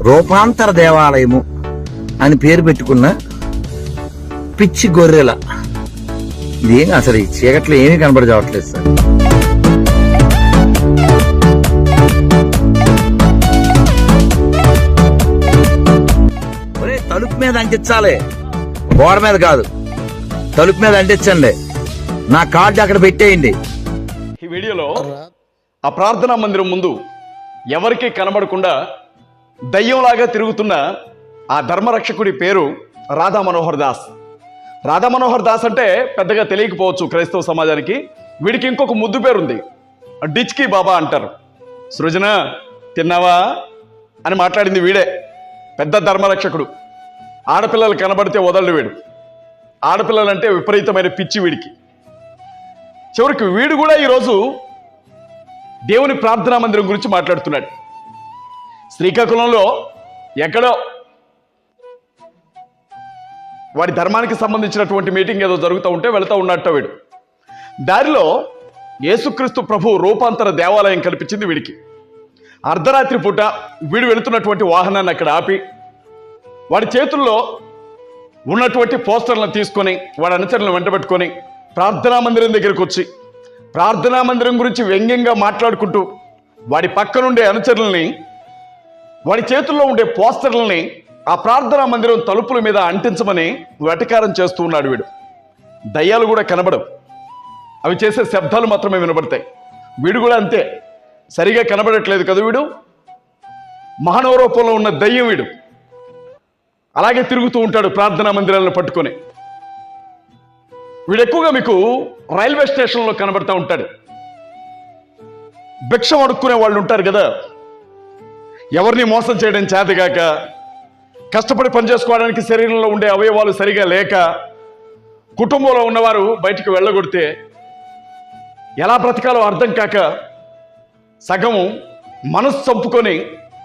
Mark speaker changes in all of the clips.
Speaker 1: రూపాంతర దేవాలయము అని పేరు పెట్టుకున్న పిచ్చి గొర్రెల. ఇదేం అసలు ఈ చీకట్లో ఏమీ కనబడి చావట్లేదు సార్. ఒరే, తలుపు మీద అంటించాలి, గోడ మీద కాదు. తలుపు మీద అంటించండి, నా కార్డు అక్కడ పెట్టేయండి.
Speaker 2: ఈ వీడియోలో ఆ ప్రార్థనా మందిరం ముందు ఎవరికీ కనబడకుండా దయ్యంలాగా తిరుగుతున్న ఆ ధర్మరక్షకుడి పేరు రాధా మనోహర్ దాస్. రాధా మనోహర్ దాస్ అంటే పెద్దగా తెలియకపోవచ్చు క్రైస్తవ సమాజానికి. వీడికి ఇంకొక ముద్దు పేరుంది, డిచ్కీ బాబా అంటారు. సృజన తిన్నావా అని మాట్లాడింది వీడే. పెద్ద ధర్మరక్షకుడు. ఆడపిల్లలు కనబడితే వదలడు వీడు. ఆడపిల్లలంటే విపరీతమైన పిచ్చి వీడికి. చివరికి వీడు కూడా ఈరోజు దేవుని ప్రార్థనా మందిరం గురించి మాట్లాడుతున్నాడు. శ్రీకాకుళంలో ఎక్కడో వాడి ధర్మానికి సంబంధించినటువంటి మీటింగ్ ఏదో జరుగుతూ ఉంటే వెళుతూ ఉన్నట్ట వీడు. దారిలో యేసుక్రీస్తు ప్రభు రూపాంతర దేవాలయం కనిపించింది వీడికి. అర్ధరాత్రి పూట వీడు వెళుతున్నటువంటి వాహనాన్ని అక్కడ ఆపి వాడి చేతుల్లో ఉన్నటువంటి పోస్టర్లను తీసుకొని వాడి అనుచరులను వెంటబెట్టుకొని ప్రార్థనా మందిరం దగ్గరికి వచ్చి ప్రార్థనా మందిరం గురించి వ్యంగ్యంగా మాట్లాడుకుంటూ వాడి పక్కనుండే అనుచరులని, వాడి చేతుల్లో ఉండే పోస్టర్లని ఆ ప్రార్థనా మందిరం తలుపుల మీద అంటించమని వెటకారం చేస్తూ ఉన్నాడు వీడు. దయ్యాలు కూడా కనబడవు, అవి చేసే శబ్దాలు మాత్రమే వినబడతాయి. వీడు కూడా అంతే, సరిగా కనబడట్లేదు కదా వీడు. మానవ రూపంలో ఉన్న దయ్యం వీడు. అలాగే తిరుగుతూ ఉంటాడు ప్రార్థనా మందిరాలను పట్టుకొని. వీడు ఎక్కువగా మీకు రైల్వే స్టేషన్లో కనబడతా ఉంటాడు. భిక్షం అడుక్కునే వాళ్ళు ఉంటారు కదా, ఎవరిని మోసం చేయడం చేతగాక, కష్టపడి పనిచేసుకోవడానికి శరీరంలో ఉండే అవయవాలు సరిగా లేక, కుటుంబంలో ఉన్నవారు బయటికి వెళ్ళగొడితే ఎలా బ్రతకాలో అర్థం కాక సగం మనసు చంపుకొని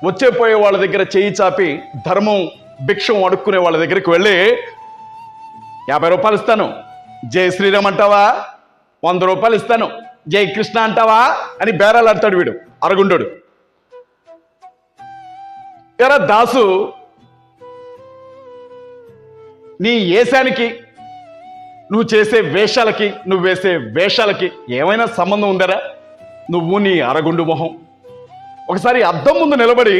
Speaker 2: వచ్చేపోయే వాళ్ళ దగ్గర చేయి చాపి ధర్మం భిక్షం అడుక్కునే వాళ్ళ దగ్గరికి వెళ్ళి 50 రూపాయలు ఇస్తాను, జై శ్రీరామ్ అంటావా, 100 రూపాయలు ఇస్తాను, జై కృష్ణ అంటావా అని బేరాలు ఆడతాడు వీడు, అరగుండోడు. ఎరా దాసు, నీ ఏశానికి, నువ్వు చేసే వేషాలకి, నువ్వు వేసే వేషాలకి ఏమైనా సంబంధం ఉందరా? నువ్వు నీ అరగుండు మొహం ఒకసారి అద్దం ముందు నిలబడి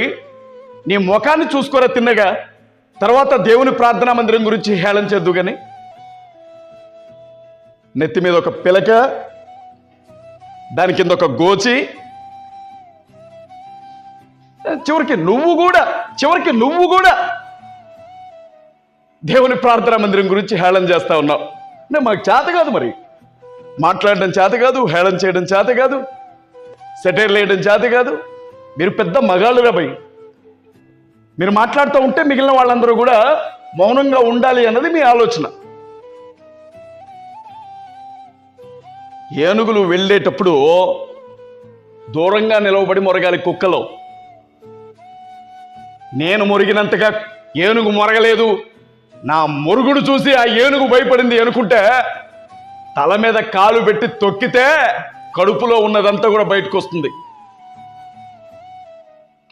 Speaker 2: నీ ముఖాన్ని చూసుకోరా తిన్నగా, తర్వాత దేవుని ప్రార్థనా మందిరం గురించి హేళన చేద్దు. కానీ నెత్తి మీద ఒక పిలక, దాని కింద ఒక గోచి, చివరికి నువ్వు కూడా దేవుని ప్రార్థనా మందిరం గురించి హేళన చేస్తా ఉన్నావు. అంటే మాకు చేత కాదు, మరి మాట్లాడడం చేత కాదు, హేళన చేయడం చేత కాదు, సెటైర్లు వేయడం చేత కాదు. మీరు పెద్ద మగాళ్ళుగా పోయి మీరు మాట్లాడుతూ ఉంటే మిగిలిన వాళ్ళందరూ కూడా మౌనంగా ఉండాలి అన్నది మీ ఆలోచన. ఏనుగులు వెళ్ళేటప్పుడు దూరంగా నిలవబడి మొరగాలి కుక్కలో. నేను మొరిగినంతగా ఏనుగు మొరగలేదు, నా మొరుగుడు చూసి ఆ ఏనుగు భయపడింది అనుకుంటే తల మీద కాలు పెట్టి తొక్కితే కడుపులో ఉన్నదంతా కూడా బయటకు వస్తుంది.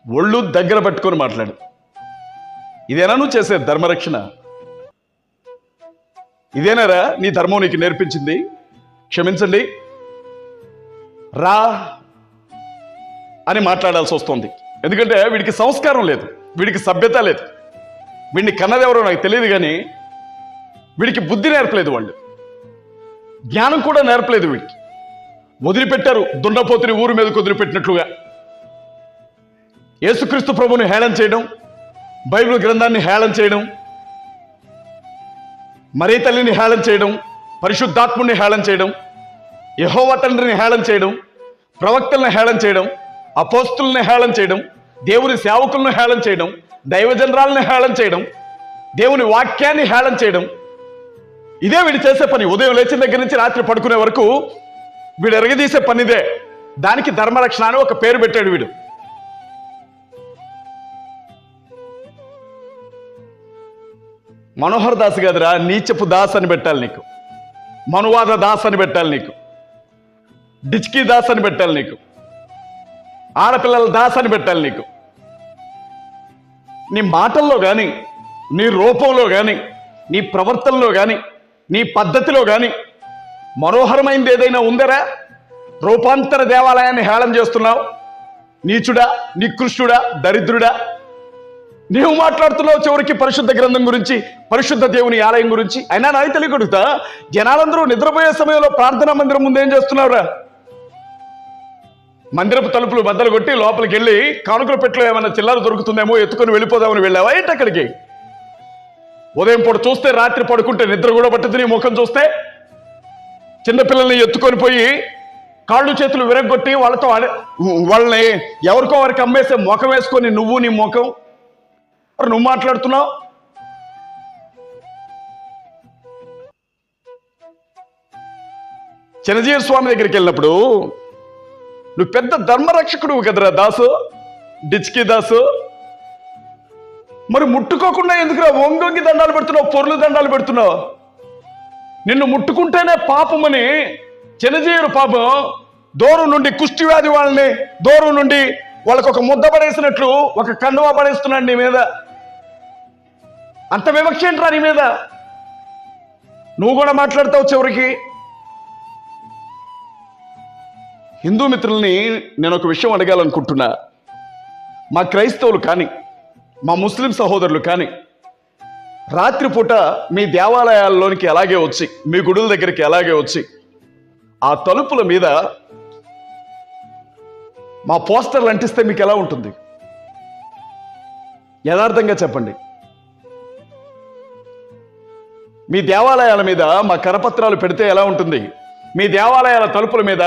Speaker 2: ఒళ్ళు దగ్గర పట్టుకొని మాట్లాడు. ఇదేనా నువ్వు చేసే ధర్మరక్షణ? ఇదేనారా నీ ధర్మం నీకు నేర్పించింది? క్షమించండి రా అని మాట్లాడాల్సి వస్తుంది. ఎందుకంటే వీడికి సంస్కారం లేదు, వీడికి సభ్యత లేదు. వీడిని కన్నదెవరో నాకు తెలియదు, కానీ వీడికి బుద్ధి నేర్పలేదు, వాళ్ళు జ్ఞానం కూడా నేర్పలేదు వీడికి. వదిలిపెట్టారు దుండపోతుని ఊరు మీదకు వదిలిపెట్టినట్లుగా. యేసుక్రీస్తు ప్రభుని హేళన చేయడం, బైబిల్ గ్రంథాన్ని హేళన చేయడం, మరీ తల్లిని హేళన చేయడం, పరిశుద్ధాత్ముని హేళన చేయడం, యెహోవా తండ్రిని హేళన చేయడం, ప్రవక్తలను హేళన చేయడం, అపోస్తుల్ని హేళన చేయడం, దేవుని సేవకులను హేళన చేయడం, దైవజనరాలను హేళన చేయడం, దేవుని వాక్యాన్ని హేళన చేయడం, ఇదే వీడు చేసే పని. ఉదయం లేచిన దగ్గర నుంచి రాత్రి పడుకునే వరకు వీడు ఎరగదీసే పనిదే. దానికి ధర్మరక్షణ అని ఒక పేరు పెట్టాడు వీడు. మనోహర్ దాస్ కాదురా, నీచపు దాస్ అని పెట్టాలి నీకు, మనువాద దాస్ అని పెట్టాలి నీకు, డిచ్కీ దాస్ అని పెట్టాలి నీకు, ఆడపిల్లల దాస్ అని పెట్టాలి నీకు. నీ మాటల్లో కానీ, నీ రూపంలో కానీ, నీ ప్రవర్తనలో కానీ, నీ పద్ధతిలో కానీ మనోహరమైనది ఏదైనా ఉందరా? రూపాంతర దేవాలయాన్ని హేళన చేస్తున్నావు. నీచుడా, నికృష్టుడా, దరిద్రుడా. నీవు మాట్లాడుతున్నావు చివరికి పరిశుద్ధ గ్రంథం గురించి, పరిశుద్ధ దేవుని ఆలయం గురించి. అయినా నాకు తెలియకడుగుతా, జనాలందరూ నిద్రపోయే సమయంలో ప్రార్థనా మందిరం ముందు ఏం చేస్తున్నావురా? మందిరపు తలుపులు బద్దలు కొట్టి లోపలికి వెళ్ళి కానుకల పెట్లో ఏమైనా చిల్లర దొరుకుతుందేమో ఎత్తుకొని వెళ్ళిపోదామని వెళ్ళావా ఏంటి అక్కడికి? ఉదయం పూట చూస్తే రాత్రి పడుకుంటే నిద్ర కూడా పట్టుద్ది నీ ముఖం చూస్తే. చిన్నపిల్లల్ని ఎత్తుకొని పోయి కాళ్ళు చేతులు విరగొట్టి వాళ్ళని ఎవరికో వారికి అమ్మేసే ముఖం వేసుకొని నువ్వు నీ ముఖం నువ్వు మాట్లాడుతున్నావు. చిన్నజీవి స్వామి దగ్గరికి వెళ్ళినప్పుడు నువ్వు పెద్ద ధర్మరక్షకుడు కదరా దాసు, డిచ్కి దాసు. మరి ముట్టుకోకుండా ఎందుకురా వంగొంగి దండాలు పెడుతున్నావు, పొర్లు దండాలు పెడుతున్నావు? నిన్ను ముట్టుకుంటేనే పాపమని చిన్నజీవుడు పాపం దూరం నుండి కుష్టి వ్యాధి వాళ్ళని దూరం నుండి వాళ్ళకు ఒక ముద్ద పడేసినట్లు ఒక కండువా పడేస్తున్నాడు నీ మీద. అంత వివక్ష ఏంట్రా నీ మీద? నువ్వు కూడా మాట్లాడతావు చివరికి. హిందూ మిత్రుల్ని నేను ఒక విషయం అడగాలనుకుంటున్నా. మా క్రైస్తవులు కానీ, మా ముస్లిం సహోదరులు కానీ రాత్రిపూట మీ దేవాలయాల్లోనికి ఎలాగే వచ్చి, మీ గుడుల దగ్గరికి ఎలాగే వచ్చి ఆ తలుపుల మీద మా పోస్టర్లు అంటిస్తే మీకు ఎలా ఉంటుంది? యథార్థంగా చెప్పండి. మీ దేవాలయాల మీద మా కరపత్రాలు పెడితే ఎలా ఉంటుంది? మీ దేవాలయాల తలుపుల మీద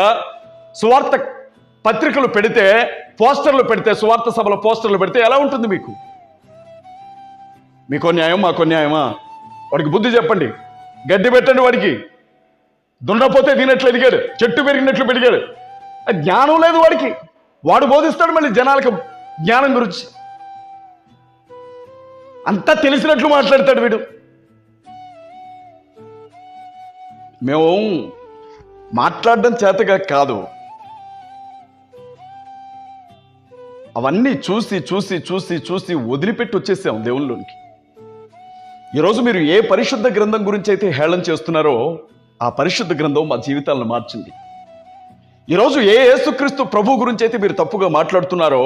Speaker 2: సువార్త పత్రికలు పెడితే, పోస్టర్లు పెడితే, సువార్త సభల పోస్టర్లు పెడితే ఎలా ఉంటుంది మీకు? మీకో న్యాయం, మాకో న్యాయమా? వాడికి బుద్ధి చెప్పండి, గడ్డి పెట్టండి. వాడికి దుండపోతే తినట్లు ఎదిగాడు, చెట్టు పెరిగినట్లు పెరిగాడు. జ్ఞానం లేదు వాడికి. వాడు బోధిస్తాడు మళ్ళీ జనాలకు జ్ఞానం గురించి. అంతా తెలిసినట్లు మాట్లాడతాడు వీడు. మేము మాట్లాడడం చేతగా కాదు, అవన్నీ చూసి చూసి చూసి చూసి వదిలిపెట్టి వచ్చేసాం దేవుళ్ళలోనికి. ఈరోజు మీరు ఏ పరిశుద్ధ గ్రంథం గురించి అయితే హేళన చేస్తున్నారో ఆ పరిశుద్ధ గ్రంథం మా జీవితాలను మార్చింది. ఈరోజు ఏ యేసుక్రీస్తు ప్రభు గురించి అయితే మీరు తప్పుగా మాట్లాడుతున్నారో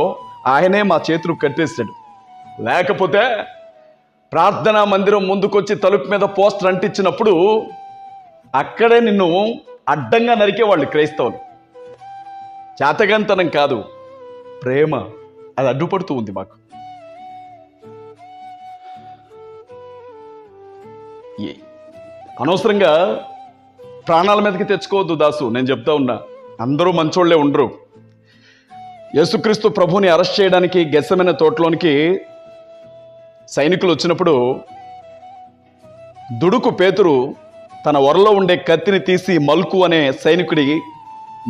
Speaker 2: ఆయనే మా చేతులు కట్టేశాడు. లేకపోతే ప్రార్థనా మందిరం ముందుకొచ్చి తలుపు మీద పోస్టర్ అంటించినప్పుడు అక్కడే నిన్ను అడ్డంగా నరికేవాళ్ళు క్రైస్తవులు. చేతగాంతనం కాదు, ప్రేమ అది అడ్డుపడుతూ ఉంది మాకు. అనవసరంగా ప్రాణాల మీదకి తెచ్చుకోవద్దు దాసు. నేను చెప్తా ఉన్నా, అందరూ మంచోళ్లే ఉండరు. యేసుక్రీస్తు ప్రభుని అరెస్ట్ చేయడానికి గెత్సెమనే తోటలోనికి సైనికులు వచ్చినప్పుడు దుడుకు పేతురు తన వరలో ఉండే కత్తిని తీసి మల్కు అనే సైనికుడి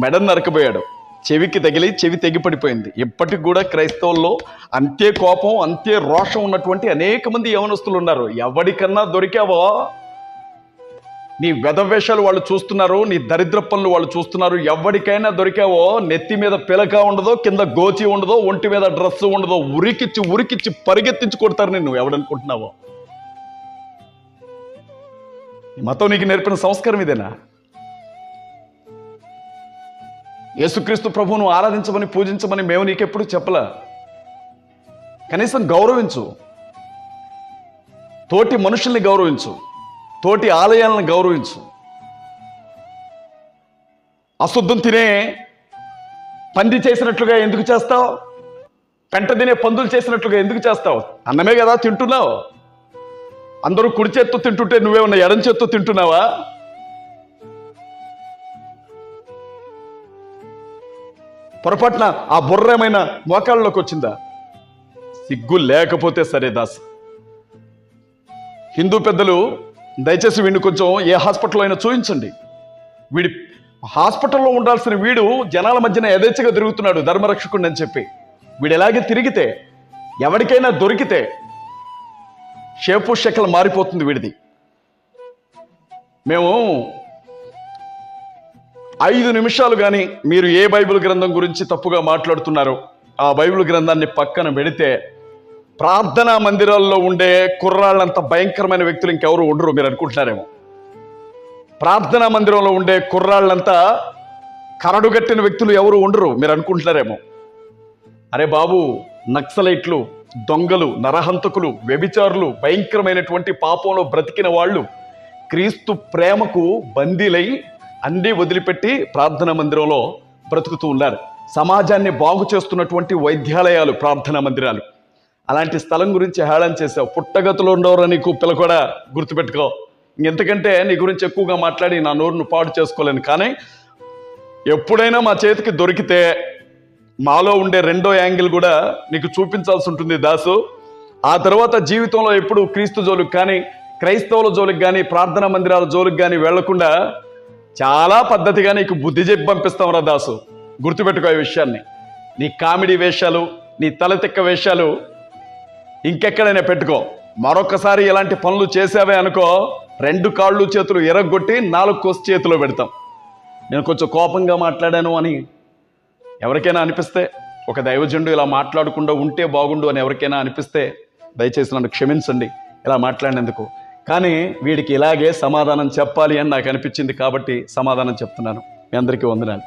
Speaker 2: మెడను నరకబోయాడు. చెవికి తగిలి చెవి తెగిపడిపోయింది. ఇప్పటికి కూడా క్రైస్తవుల్లో అంతే కోపం, అంతే రోషం ఉన్నటువంటి అనేక మంది యవనస్తులు ఉన్నారు. ఎవరికన్నా దొరికావో నీ వెధవేషాలు వాళ్ళు చూస్తున్నారు, నీ దరిద్ర పనులు వాళ్ళు చూస్తున్నారు. ఎవరికైనా దొరికావో నెత్తి మీద పిలక ఉండదో, కింద గోచి ఉండదో, ఒంటి మీద డ్రెస్ ఉండదో, ఉరికిచ్చి ఉరికిచ్చి పరిగెత్తించి కొడతారు నిన్ను. ఎవడనుకుంటున్నావో? మతం నీకు నేర్పిన సంస్కారం ఇదేనా? యేసుక్రీస్తు ప్రభువును ఆరాధించమని, పూజించమని మేము నీకెప్పుడు చెప్పలా. కనీసం గౌరవించు, తోటి మనుషుల్ని గౌరవించు, తోటి ఆలయాలను గౌరవించు. అశుద్ధం తినే పంది చేసినట్లుగా ఎందుకు చేస్తావు? పెంట తినే పందులు చేసినట్లుగా ఎందుకు చేస్తావు? అన్నమే కదా తింటున్నావు. అందరూ కుడి చేత్తో తింటుంటే నువ్వేమన్నా ఎడం చేత్తో తింటున్నావా? పొరపాటున ఆ బుర్రమైన మోకాళ్ళలోకి వచ్చిందా? సిగ్గు లేకపోతే సరే దాస్. హిందూ పెద్దలు దయచేసి వీడిని కొంచెం ఏ హాస్పిటల్లో అయినా చూపించండి. వీడి హాస్పిటల్లో ఉండాల్సిన వీడు జనాల మధ్యన యథేచ్ఛగా తిరుగుతున్నాడు ధర్మరక్షకుడిని అని చెప్పి. వీడు ఎలాగే తిరిగితే, ఎవరికైనా దొరికితే షేపు షకల్ మారిపోతుంది వీడిది. మేము 5 నిమిషాలు కానీ మీరు ఏ బైబిల్ గ్రంథం గురించి తప్పుగా మాట్లాడుతున్నారో ఆ బైబిల్ గ్రంథాన్ని పక్కన పెడితే ప్రార్థనా మందిరాల్లో ఉండే కుర్రాళ్ళంత భయంకరమైన వ్యక్తులు ఇంకెవరు ఉండరు మీరు అనుకుంటున్నారేమో. ప్రార్థనా మందిరంలో ఉండే కుర్రాళ్ళంతా కరడుగట్టిన వ్యక్తులు ఎవరు ఉండరు మీరు అనుకుంటున్నారేమో. అరే బాబు, నక్సలైట్లు, దొంగలు, నరహంతకులు, వ్యభిచారులు, భయంకరమైనటువంటి పాపంలో బ్రతికిన వాళ్ళు క్రీస్తు ప్రేమకు బందీలై అన్నీ వదిలిపెట్టి ప్రార్థనా మందిరంలో బ్రతుకుతూ ఉన్నారు. సమాజాన్ని బాగు చేస్తున్నటువంటి వైద్యాలయాలు ప్రార్థనా మందిరాలు. అలాంటి స్థలం గురించి హేళన చేసావు. పుట్టగతులు ఉండవరా నీకు పిల్ల కూడా గుర్తుపెట్టుకో. ఇంకెంతకంటే నీ గురించి ఎక్కువగా మాట్లాడి నా నోరును పాడు చేసుకోలేను. కానీ ఎప్పుడైనా మా చేతికి దొరికితే మాలో ఉండే రెండో యాంగిల్ కూడా నీకు చూపించాల్సి ఉంటుంది దాసు. ఆ తర్వాత జీవితంలో ఎప్పుడు క్రీస్తు జోలికి కానీ, క్రైస్తవుల జోలికి కానీ, ప్రార్థనా మందిరాల జోలికి కానీ వెళ్లకుండా చాలా పద్ధతిగా నీకు బుద్ధి చెప్పి పంపిస్తాం రా దాసు. గుర్తుపెట్టుకో ఈ విషయాన్ని. నీ కామెడీ వేషాలు, నీ తలతిక్క వేషాలు ఇంకెక్కడైనా పెట్టుకో. మరొకసారి ఇలాంటి పనులు చేసావే అనుకో, 2 కాళ్ళు చేతులు ఎరగొట్టి 4 కోసి చేతిలో పెడతాం. నేను కొంచెం కోపంగా మాట్లాడాను అని ఎవరికైనా అనిపిస్తే, ఒక దైవజనుడు ఇలా మాట్లాడకుండా ఉంటే బాగుండు అని ఎవరికైనా అనిపిస్తే దయచేసి నన్ను క్షమించండి ఇలా మాట్లాడినందుకు. కానీ వీడికి ఇలాగే సమాధానం చెప్పాలి అని నాకు అనిపించింది కాబట్టి సమాధానం చెప్తున్నాను. మీ అందరికీ వందనాలు.